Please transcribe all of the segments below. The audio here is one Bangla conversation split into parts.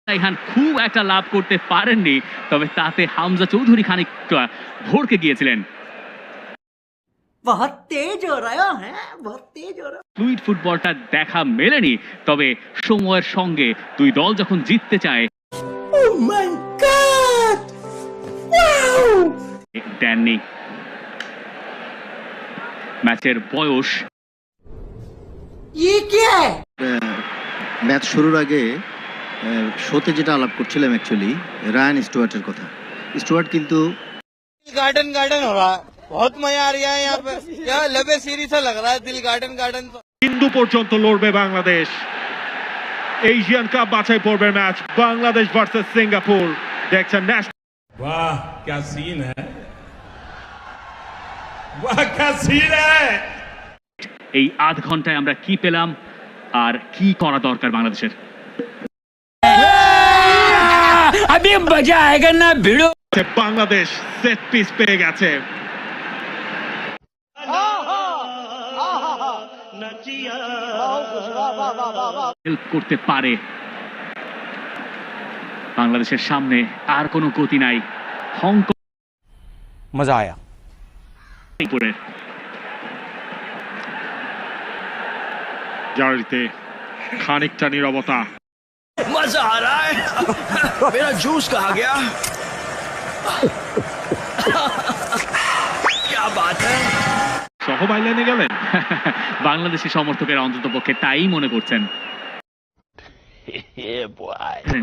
রায়হান খুব একটা লাভ করতে পারেননি, তবে তাতে হামজা চৌধুরী খানিকটা ভড়কে গিয়েছিলেন। बहुत तेज हो रहा है, बहुत तेज हो रहा है। ফ্লুইড ফুটবলটা দেখা মেলেনি, তবে সময়ের সঙ্গে দুই দল যখন জিততে চায় Oh my God! Wow! দেননি। ম্যাচের বয়স ये क्या है? ম্যাচ শুরুর আগে শোতে যেটা আলাপ করছিলাম অ্যাকচুয়ালি রায়ান স্টুয়ার্টের কথা। স্টুয়ার্ট কিন্তু गार्डन गार्डन हो रहा है, बहुत मजा आ रहा है यहाँ पे। यहाँ लबे सीरी सा लग रहा है, दिल गार्डन गार्डन। বিন্দু পর্যন্ত লড়বে বাংলাদেশ। এশিয়ান কাপ বাছাই পর্বের ম্যাচ বাংলাদেশ ভার্সেস সিঙ্গাপুর। দেখছেন ন্যাশনাল। वाह क्या सीन है, वाह क्या सीन है। এই আধ ঘন্টায় আমরা কি পেলাম আর কি করা দরকার বাংলাদেশের? अभी मजा आएगा ना भिड़ो। বাংলাদেশ সেট পিস পেয়ে গেছে। হেল্প করতে পারে। বাংলাদেশের সামনে আর কোনো গতি নাই। হংকং मजा आया। জার্সিতে খানিকটা নীরবতা। मजा आ रहा है। मेरा जूस कहाँ गया? क्या बात है। সহবাই লাইনে গেলেন। বাংলাদেশি সমর্থকেরা অন্তত পক্ষে তাই মনে করছেন।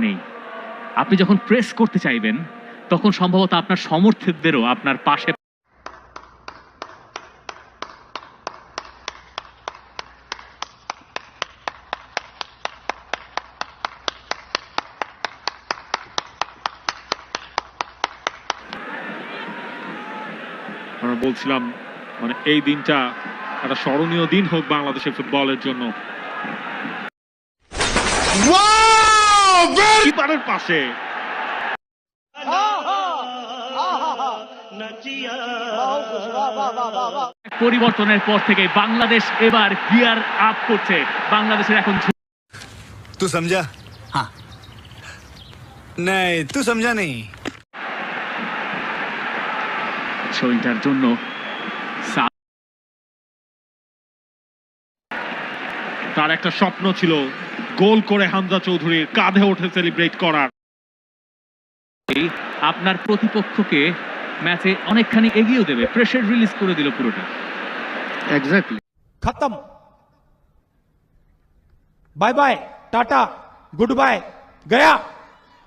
নেই, আপনি যখন প্রেস করতে চাইবেন তখন সম্ভবত আপনার সমর্থকদেরও আপনার পাশে আমরা বলছিলাম মানে এই দিনটা একটা স্মরণীয় দিন হোক বাংলাদেশের ফুটবলের জন্য। কিপারের পাশে পরিবর্তনের পর থেকে বাংলাদেশ এবার গিয়ার আপ করছে। বাংলাদেশের এখন तू समझा? हाँ। नहीं तू समझा नहीं। শোটার জন্য তার একটা স্বপ্ন ছিল গোল করে হামজা চৌধুরীর কাঁধে উঠে সেলিব্রেট করার। আপনার প্রতিপক্ষকে ম্যাচে অনেকখানি এগিয়েও দেবে, প্রেসার রিলিজ করে দিল পুরোটা। এক্স্যাক্টলি। खत्म, bye bye, tata, good bye, गया।